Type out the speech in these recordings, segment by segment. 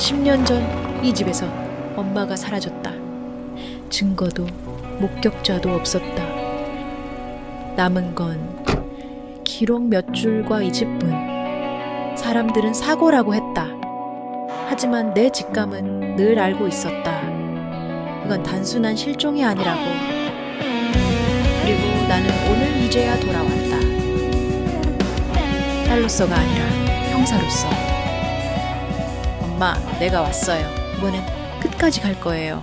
10년 전 이 집에서 엄마가 사라졌다. 증거도 목격자도 없었다. 남은 건 기록 몇 줄과 이 집뿐. 사람들은 사고라고 했다. 하지만 내 직감은 늘 알고 있었다. 이건 단순한 실종이 아니라고. 그리고 나는 오늘 이제야 돌아왔다. 딸로서가 아니라 형사로서. 엄마, 내가 왔어요. 이번엔 끝까지 갈 거예요.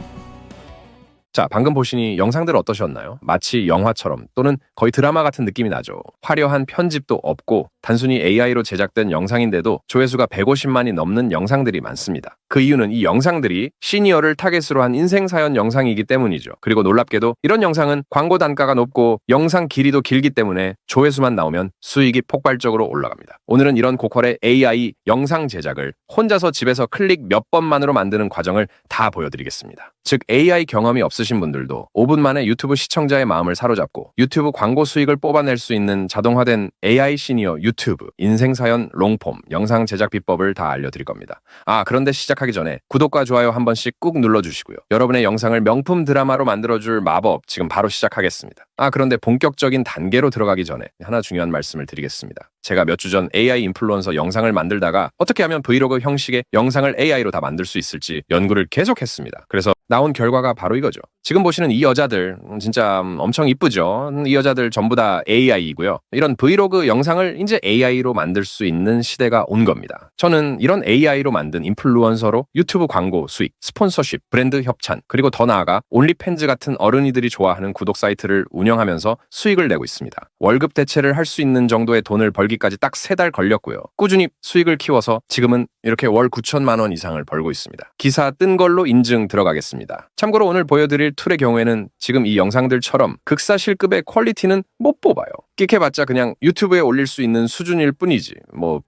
자, 방금 보신 이 영상들 어떠셨나요? 마치 영화처럼 또는 거의 드라마 같은 느낌이 나죠. 화려한 편집도 없고 단순히 AI로 제작된 영상인데도 조회수가 150만이 넘는 영상들이 많습니다. 그 이유는 이 영상들이 시니어를 타겟으로 한 인생사연 영상이기 때문이죠. 그리고 놀랍게도 이런 영상은 광고 단가가 높고 영상 길이도 길기 때문에 조회수만 나오면 수익이 폭발적으로 올라갑니다. 오늘은 이런 고퀄의 AI 영상 제작을 혼자서 집에서 클릭 몇 번만으로 만드는 과정을 다 보여드리겠습니다. 즉 AI 경험이 없으신 분들도 5분 만에 유튜브 시청자의 마음을 사로잡고 유튜브 광고 수익을 뽑아낼 수 있는 자동화된 AI 시니어 유튜브 인생사연 롱폼 영상 제작 비법을 다 알려드릴 겁니다. 그런데 시작하기 전에 구독과 좋아요 한 번씩 꾹 눌러주시고요. 여러분의 영상을 명품 드라마로 만들어줄 마법 지금 바로 시작하겠습니다. 그런데 본격적인 단계로 들어가기 전에 하나 중요한 말씀을 드리겠습니다. 제가 몇 주 전 AI 인플루언서 영상을 만들다가 어떻게 하면 브이로그 형식의 영상을 AI로 다 만들 수 있을지 연구를 계속했습니다. 그래서 나온 결과가 바로 이거죠. 지금 보시는 이 여자들 진짜 엄청 이쁘죠? 이 여자들 전부 다 AI이고요. 이런 브이로그 영상을 이제 AI로 만들 수 있는 시대가 온 겁니다. 저는 이런 AI로 만든 인플루언서로 유튜브 광고 수익, 스폰서십, 브랜드 협찬, 그리고 더 나아가 온리팬즈 같은 어른이들이 좋아하는 구독 사이트를 운영하면서 수익을 내고 있습니다. 월급 대체를 할 수 있는 정도의 돈을 벌기까지 딱 3달 걸렸고요. 꾸준히 수익을 키워서 지금은 이렇게 월 9천만 원 이상을 벌고 있습니다. 기사 뜬 걸로 인증 들어가겠습니다. 참고로 오늘 보여드릴 툴의 경우에는 지금 이 영상들처럼 극사실급의 퀄리티는 못 뽑아요. 끽해봤자 그냥 유튜브에 올릴 수 있는 수준일 뿐이지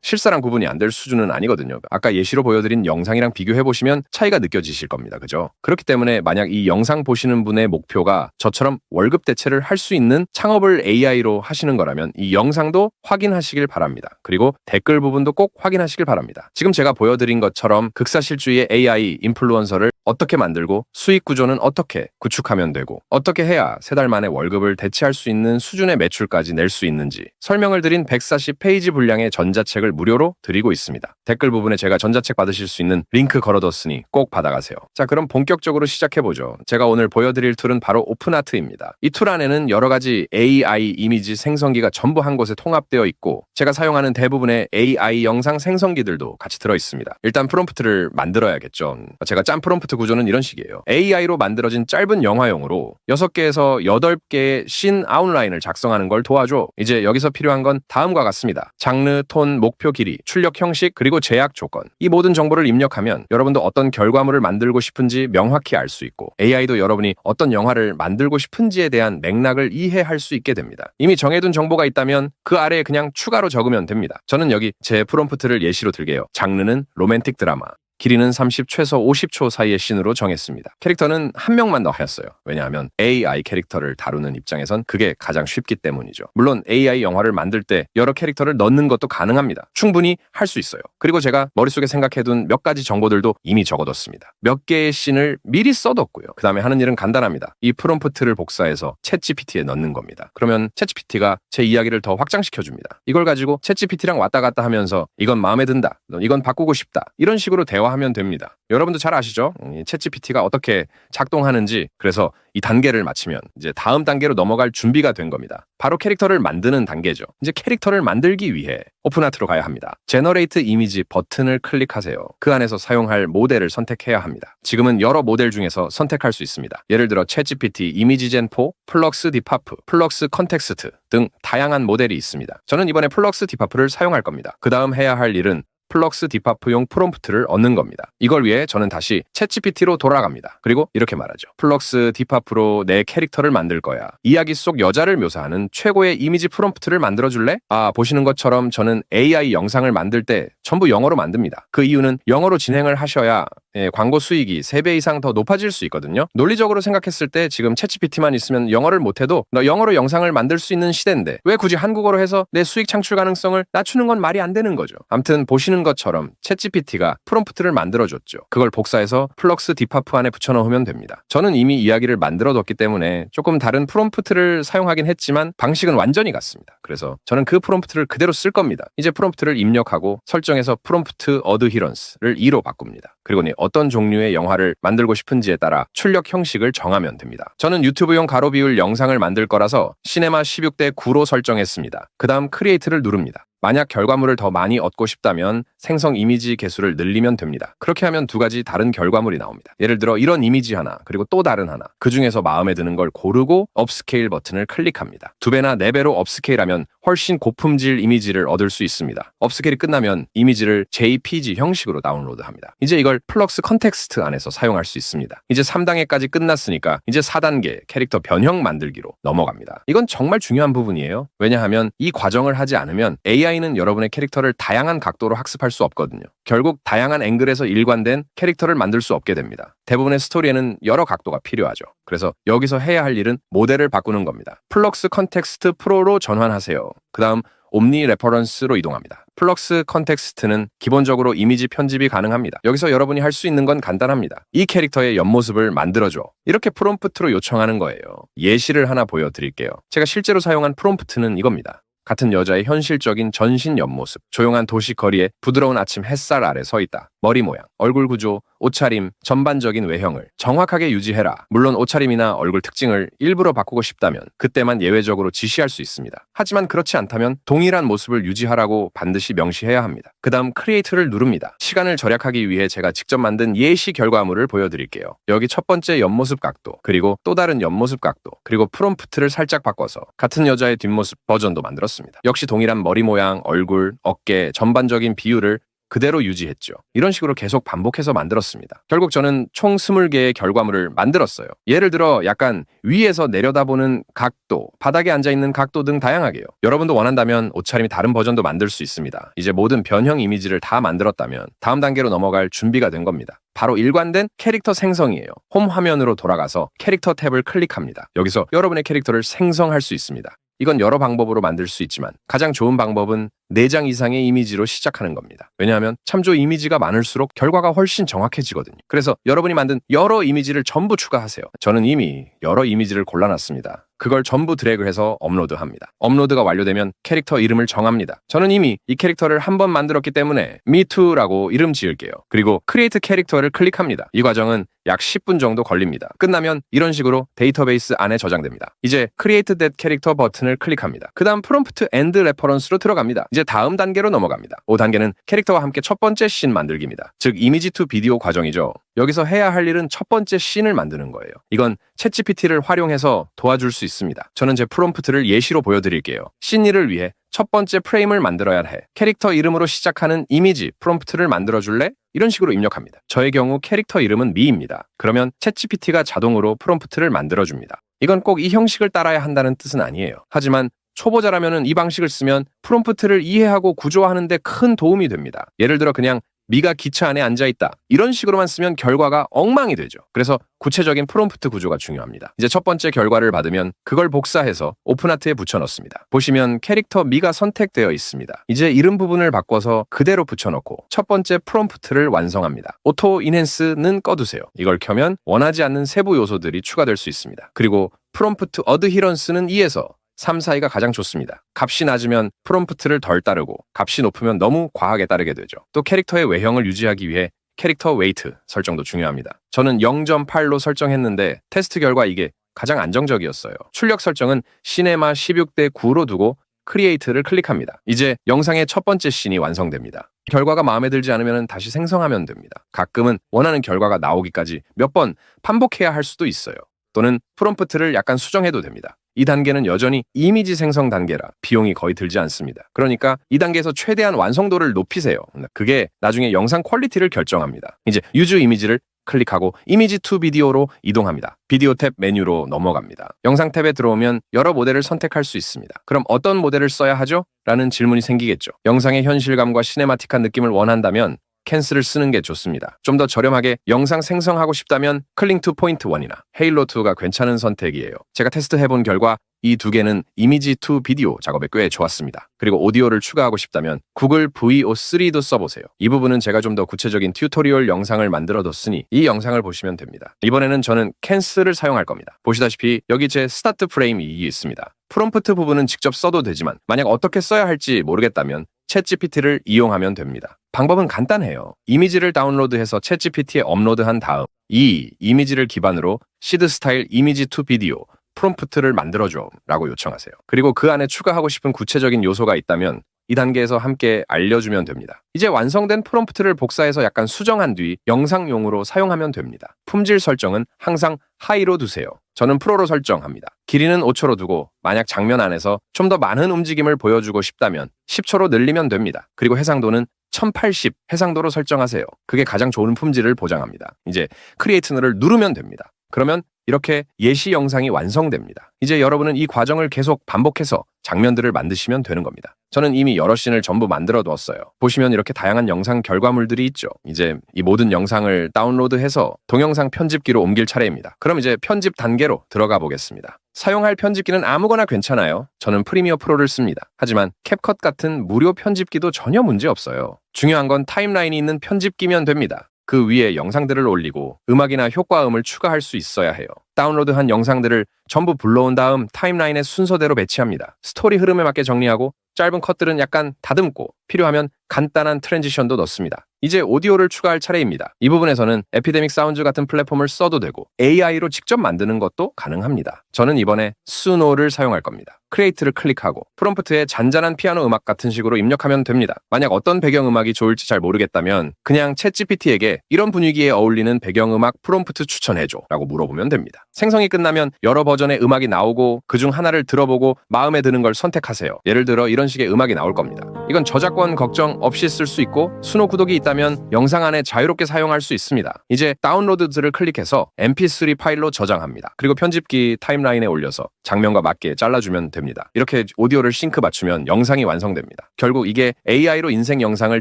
실사랑 구분이 안 될 수준은 아니거든요. 아까 예시로 보여드린 영상이랑 비교해보시면 차이가 느껴지실 겁니다. 그죠? 그렇기 때문에 만약 이 영상 보시는 분의 목표가 저처럼 월급 대체를 할 수 있는 창업을 AI로 하시는 거라면 이 영상도 확인하시길 바랍니다. 그리고 댓글 부분도 꼭 확인하시길 바랍니다. 지금 제가 보여드린 것처럼 극사실주의의 AI 인플루언서를 어떻게 만들고 수익 구조는 어떻게 구축하면 되고 어떻게 해야 3달 만에 월급을 대체할 수 있는 수준의 매출까지 낼 수 있는지 설명을 드린 140페이지 분량의 전자책을 무료로 드리고 있습니다. 댓글 부분에 제가 전자책 받으실 수 있는 링크 걸어뒀으니 꼭 받아가세요. 자, 그럼 본격적으로 시작해보죠. 제가 오늘 보여드릴 툴은 바로 오픈아트입니다. 이 툴 안에는 여러 가지 AI 이미지 생성기가 전부 한 곳에 통합되어 있고 제가 사용하는 대부분의 AI 영상 생성기들도 같이 들어있습니다. 일단 프롬프트를 만들어야겠죠. 제가 짠 프롬프트 구조는 이런 식이에요. AI로 만들어진 짧은 영화용으로 6개에서 8개의 씬 아웃라인을 작성하는 걸 도와줘. 이제 여기서 필요한 건 다음과 같습니다. 장르, 톤, 목표 길이, 출력 형식, 그리고 제약 조건. 이 모든 정보를 입력하면 여러분도 어떤 결과물을 만들고 싶은지 명확히 알 수 있고 AI도 여러분이 어떤 영화를 만들고 싶은지에 대한 맥락을 이해할 수 있게 됩니다. 이미 정해둔 정보가 있다면 그 아래에 그냥 추가로 적으면 됩니다. 저는 여기 제 프롬프트를 예시로 들게요. 장르는 로맨틱 드라마. 길이는 30 최소 50초 사이의 씬으로 정했습니다. 캐릭터는 한 명만 넣었어요. 왜냐하면 AI 캐릭터를 다루는 입장에선 그게 가장 쉽기 때문이죠. 물론 AI 영화를 만들 때 여러 캐릭터를 넣는 것도 가능합니다. 충분히 할 수 있어요. 그리고 제가 머릿속에 생각해둔 몇 가지 정보들도 이미 적어뒀습니다. 몇 개의 씬을 미리 써뒀고요. 그 다음에 하는 일은 간단합니다. 이 프롬프트를 복사해서 챗GPT에 넣는 겁니다. 그러면 챗GPT가 제 이야기를 더 확장시켜줍니다. 이걸 가지고 챗GPT랑 왔다 갔다 하면서 이건 마음에 든다, 이건 바꾸고 싶다, 이런 식으로 대화하면 됩니다. 여러분도 잘 아시죠? 챗GPT가 어떻게 작동하는지. 그래서 이 단계를 마치면 이제 다음 단계로 넘어갈 준비가 된 겁니다. 바로 캐릭터를 만드는 단계죠. 이제 캐릭터를 만들기 위해 오픈아트로 가야 합니다. 제너레이트 이미지 버튼을 클릭하세요. 그 안에서 사용할 모델을 선택해야 합니다. 지금은 여러 모델 중에서 선택할 수 있습니다. 예를 들어 챗GPT, 이미지젠4, 플럭스 디파프, 플럭스 컨텍스트 등 다양한 모델이 있습니다. 저는 이번에 플럭스 디파프를 사용할 겁니다. 그 다음 해야 할 일은 플럭스 디파프용 프롬프트를 얻는 겁니다. 이걸 위해 저는 다시 챗GPT로 돌아갑니다. 그리고 이렇게 말하죠. 플럭스 디파프로 내 캐릭터를 만들 거야. 이야기 속 여자를 묘사하는 최고의 이미지 프롬프트를 만들어줄래? 보시는 것처럼 저는 AI 영상을 만들 때 전부 영어로 만듭니다. 그 이유는 영어로 진행을 하셔야 광고 수익이 3배 이상 더 높아질 수 있거든요. 논리적으로 생각했을 때 지금 챗GPT만 있으면 영어를 못해도 영어로 영상을 만들 수 있는 시대인데 왜 굳이 한국어로 해서 내 수익 창출 가능성을 낮추는 건 말이 안 되는 거죠. 아무튼 보시는 것처럼 챗GPT가 프롬프트를 만들어줬죠. 그걸 복사해서 플럭스 디파프 안에 붙여넣으면 됩니다. 저는 이미 이야기를 만들어뒀기 때문에 조금 다른 프롬프트를 사용하긴 했지만 방식은 완전히 같습니다. 그래서 저는 그 프롬프트를 그대로 쓸 겁니다. 이제 프롬프트를 입력하고 설정해서 프롬프트 어드히런스를 2로 바꿉니다. 그리고 어떤 종류의 영화를 만들고 싶은지에 따라 출력 형식을 정하면 됩니다. 저는 유튜브용 가로 비율 영상을 만들 거라서 시네마 16:9로 설정했습니다. 그 다음 크리에이트를 누릅니다. 만약 결과물을 더 많이 얻고 싶다면 생성 이미지 개수를 늘리면 됩니다. 그렇게 하면 2가지 다른 결과물이 나옵니다. 예를 들어 이런 이미지 하나, 그리고 또 다른 하나. 그 중에서 마음에 드는 걸 고르고 업스케일 버튼을 클릭합니다. 2배나 4배로 업스케일하면 훨씬 고품질 이미지를 얻을 수 있습니다. 업스케일이 끝나면 이미지를 JPG 형식으로 다운로드합니다. 이제 이걸 플럭스 컨텍스트 안에서 사용할 수 있습니다. 이제 3단계까지 끝났으니까 이제 4단계 캐릭터 변형 만들기로 넘어갑니다. 이건 정말 중요한 부분이에요. 왜냐하면 이 과정을 하지 않으면 AI는 여러분의 캐릭터를 다양한 각도로 학습할 수 없거든요. 결국 다양한 앵글에서 일관된 캐릭터를 만들 수 없게 됩니다. 대부분의 스토리에는 여러 각도가 필요하죠. 그래서 여기서 해야 할 일은 모델을 바꾸는 겁니다. 플럭스 컨텍스트 프로로 전환하세요. 그 다음 옴니 레퍼런스로 이동합니다. 플럭스 컨텍스트는 기본적으로 이미지 편집이 가능합니다. 여기서 여러분이 할 수 있는 건 간단합니다. 이 캐릭터의 옆모습을 만들어줘. 이렇게 프롬프트로 요청하는 거예요. 예시를 하나 보여드릴게요. 제가 실제로 사용한 프롬프트는 이겁니다. 같은 여자의 현실적인 전신 옆모습, 조용한 도시 거리에 부드러운 아침 햇살 아래 서 있다. 머리 모양, 얼굴 구조, 옷차림, 전반적인 외형을 정확하게 유지해라. 물론 옷차림이나 얼굴 특징을 일부러 바꾸고 싶다면 그때만 예외적으로 지시할 수 있습니다. 하지만 그렇지 않다면 동일한 모습을 유지하라고 반드시 명시해야 합니다. 그 다음 크리에이트를 누릅니다. 시간을 절약하기 위해 제가 직접 만든 예시 결과물을 보여드릴게요. 여기 첫 번째 옆모습 각도, 그리고 또 다른 옆모습 각도, 그리고 프롬프트를 살짝 바꿔서 같은 여자의 뒷모습 버전도 만들었습니다. 역시 동일한 머리 모양, 얼굴, 어깨, 전반적인 비율을 그대로 유지했죠. 이런 식으로 계속 반복해서 만들었습니다. 결국 저는 총 20개의 결과물을 만들었어요. 예를 들어 약간 위에서 내려다보는 각도, 바닥에 앉아있는 각도 등 다양하게요. 여러분도 원한다면 옷차림이 다른 버전도 만들 수 있습니다. 이제 모든 변형 이미지를 다 만들었다면 다음 단계로 넘어갈 준비가 된 겁니다. 바로 일관된 캐릭터 생성이에요. 홈 화면으로 돌아가서 캐릭터 탭을 클릭합니다. 여기서 여러분의 캐릭터를 생성할 수 있습니다. 이건 여러 방법으로 만들 수 있지만 가장 좋은 방법은 4장 이상의 이미지로 시작하는 겁니다. 왜냐하면 참조 이미지가 많을수록 결과가 훨씬 정확해지거든요. 그래서 여러분이 만든 여러 이미지를 전부 추가하세요. 저는 이미 여러 이미지를 골라놨습니다. 그걸 전부 드래그해서 업로드합니다. 업로드가 완료되면 캐릭터 이름을 정합니다. 저는 이미 이 캐릭터를 한 번 만들었기 때문에 me2라고 이름 지을게요. 그리고 크리에이트 캐릭터를 클릭합니다. 이 과정은 약 10분 정도 걸립니다. 끝나면 이런 식으로 데이터베이스 안에 저장됩니다. 이제 Create That Character 버튼을 클릭합니다. 그 다음 프롬프트 앤드 레퍼런스로 들어갑니다. 이제 다음 단계로 넘어갑니다. 5단계는 캐릭터와 함께 첫 번째 씬 만들기입니다. 즉 이미지 투 비디오 과정이죠. 여기서 해야 할 일은 첫 번째 씬을 만드는 거예요. 이건 챗GPT를 활용해서 도와줄 수 있습니다. 저는 제 프롬프트를 예시로 보여드릴게요. 씬 1을 위해 첫 번째 프레임을 만들어야 해. 캐릭터 이름으로 시작하는 이미지 프롬프트를 만들어줄래? 이런 식으로 입력합니다. 저의 경우 캐릭터 이름은 미입니다. 그러면 챗GPT가 자동으로 프롬프트를 만들어줍니다. 이건 꼭 이 형식을 따라야 한다는 뜻은 아니에요. 하지만 초보자라면 이 방식을 쓰면 프롬프트를 이해하고 구조화하는 데 큰 도움이 됩니다. 예를 들어 그냥 미가 기차 안에 앉아있다. 이런 식으로만 쓰면 결과가 엉망이 되죠. 그래서 구체적인 프롬프트 구조가 중요합니다. 이제 첫 번째 결과를 받으면 그걸 복사해서 오픈아트에 붙여넣습니다. 보시면 캐릭터 미가 선택되어 있습니다. 이제 이름 부분을 바꿔서 그대로 붙여넣고 첫 번째 프롬프트를 완성합니다. 오토 인핸스는 꺼두세요. 이걸 켜면 원하지 않는 세부 요소들이 추가될 수 있습니다. 그리고 프롬프트 어드히런스는 2에서 3 사이가 가장 좋습니다. 값이 낮으면 프롬프트를 덜 따르고 값이 높으면 너무 과하게 따르게 되죠. 또 캐릭터의 외형을 유지하기 위해 캐릭터 웨이트 설정도 중요합니다. 저는 0.8로 설정했는데 테스트 결과 이게 가장 안정적이었어요. 출력 설정은 시네마 16:9로 두고 크리에이트를 클릭합니다. 이제 영상의 첫 번째 씬이 완성됩니다. 결과가 마음에 들지 않으면 다시 생성하면 됩니다. 가끔은 원하는 결과가 나오기까지 몇 번 반복해야 할 수도 있어요. 또는 프롬프트를 약간 수정해도 됩니다. 이 단계는 여전히 이미지 생성 단계라 비용이 거의 들지 않습니다. 그러니까 이 단계에서 최대한 완성도를 높이세요. 그게 나중에 영상 퀄리티를 결정합니다. 이제 유즈 이미지를 클릭하고 이미지 투 비디오로 이동합니다. 비디오 탭 메뉴로 넘어갑니다. 영상 탭에 들어오면 여러 모델을 선택할 수 있습니다. 그럼 어떤 모델을 써야 하죠? 라는 질문이 생기겠죠. 영상의 현실감과 시네마틱한 느낌을 원한다면 캔슬을 쓰는 게 좋습니다. 좀 더 저렴하게 영상 생성하고 싶다면 클링 투 포인트 1이나 헤일로 2가 괜찮은 선택이에요. 제가 테스트해본 결과 이 두 개는 이미지 투 비디오 작업에 꽤 좋았습니다. 그리고 오디오를 추가하고 싶다면 구글 VO3도 써보세요. 이 부분은 제가 좀 더 구체적인 튜토리얼 영상을 만들어뒀으니 이 영상을 보시면 됩니다. 이번에는 저는 캔슬을 사용할 겁니다. 보시다시피 여기 제 스타트 프레임이 있습니다. 프롬프트 부분은 직접 써도 되지만 만약 어떻게 써야 할지 모르겠다면 챗GPT를 이용하면 됩니다. 방법은 간단해요. 이미지를 다운로드해서 챗GPT에 업로드한 다음 이 이미지를 기반으로 시드 스타일 이미지 투 비디오 프롬프트를 만들어줘 라고 요청하세요. 그리고 그 안에 추가하고 싶은 구체적인 요소가 있다면 이 단계에서 함께 알려주면 됩니다. 이제 완성된 프롬프트를 복사해서 약간 수정한 뒤 영상용으로 사용하면 됩니다. 품질 설정은 항상 하이로 두세요. 저는 프로로 설정합니다. 길이는 5초로 두고 만약 장면 안에서 좀 더 많은 움직임을 보여주고 싶다면 10초로 늘리면 됩니다. 그리고 해상도는 1080 해상도로 설정하세요. 그게 가장 좋은 품질을 보장합니다. 이제 크리에이트를 누르면 됩니다. 그러면 이렇게 예시 영상이 완성됩니다. 이제 여러분은 이 과정을 계속 반복해서 장면들을 만드시면 되는 겁니다. 저는 이미 여러 씬을 전부 만들어 두었어요. 보시면 이렇게 다양한 영상 결과물들이 있죠. 이제 이 모든 영상을 다운로드해서 동영상 편집기로 옮길 차례입니다. 그럼 이제 편집 단계로 들어가 보겠습니다. 사용할 편집기는 아무거나 괜찮아요. 저는 프리미어 프로를 씁니다. 하지만 캡컷 같은 무료 편집기도 전혀 문제 없어요. 중요한 건 타임라인이 있는 편집기면 됩니다. 그 위에 영상들을 올리고 음악이나 효과음을 추가할 수 있어야 해요. 다운로드한 영상들을 전부 불러온 다음 타임라인의 순서대로 배치합니다. 스토리 흐름에 맞게 정리하고 짧은 컷들은 약간 다듬고 필요하면 간단한 트랜지션도 넣습니다. 이제 오디오를 추가할 차례입니다. 이 부분에서는 에피데믹 사운드 같은 플랫폼을 써도 되고 AI로 직접 만드는 것도 가능합니다. 저는 이번에 수노를 사용할 겁니다. 크리에이트를 클릭하고 프롬프트에 잔잔한 피아노 음악 같은 식으로 입력하면 됩니다. 만약 어떤 배경음악이 좋을지 잘 모르겠다면 그냥 챗GPT에게 이런 분위기에 어울리는 배경음악 프롬프트 추천해줘 라고 물어보면 됩니다. 생성이 끝나면 여러 버전의 음악이 나오고 그중 하나를 들어보고 마음에 드는 걸 선택하세요. 예를 들어 이런 식의 음악이 나올 겁니다. 이건 저작권 걱정 없이 쓸 수 있고 수노 구독이 있다면 영상 안에 자유롭게 사용할 수 있습니다. 이제 다운로드를 클릭해서 mp3 파일로 저장합니다. 그리고 편집기 타임라인에 올려서 장면과 맞게 잘라주면 됩니다. 이렇게 오디오를 싱크 맞추면 영상이 완성됩니다. 결국 이게 AI로 인생 영상을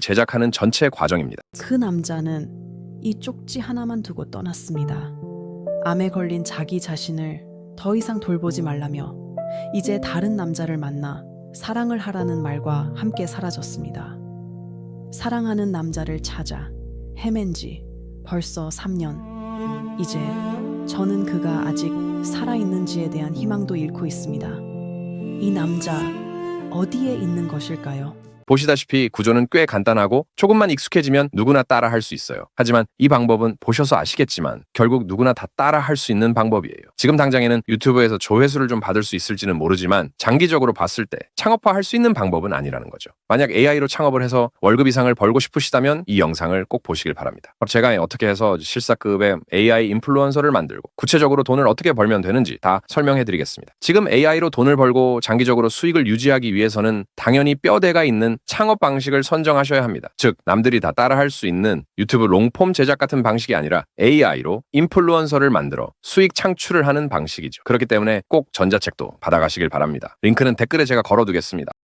제작하는 전체 과정입니다. 그 남자는 이 쪽지 하나만 두고 떠났습니다. 암에 걸린 자기 자신을 더 이상 돌보지 말라며 이제 다른 남자를 만나 사랑을 하라는 말과 함께 사라졌습니다. 사랑하는 남자를 찾아 헤맨 지 벌써 3년. 이제 저는 그가 아직 살아있는지에 대한 희망도 잃고 있습니다. 이 남자 어디에 있는 것일까요? 보시다시피 구조는 꽤 간단하고 조금만 익숙해지면 누구나 따라 할 수 있어요. 하지만 이 방법은 보셔서 아시겠지만 결국 누구나 다 따라 할 수 있는 방법이에요. 지금 당장에는 유튜브에서 조회수를 좀 받을 수 있을지는 모르지만 장기적으로 봤을 때 창업화할 수 있는 방법은 아니라는 거죠. 만약 AI로 창업을 해서 월급 이상을 벌고 싶으시다면 이 영상을 꼭 보시길 바랍니다. 제가 어떻게 해서 실사급의 AI 인플루언서를 만들고 구체적으로 돈을 어떻게 벌면 되는지 다 설명해 드리겠습니다. 지금 AI로 돈을 벌고 장기적으로 수익을 유지하기 위해서는 당연히 뼈대가 있는 창업 방식을 선정하셔야 합니다. 즉 남들이 다 따라할 수 있는 유튜브 롱폼 제작 같은 방식이 아니라 AI로 인플루언서를 만들어 수익 창출을 하는 방식이죠. 그렇기 때문에 꼭 전자책도 받아가시길 바랍니다. 링크는 댓글에 제가 걸어두겠습니다.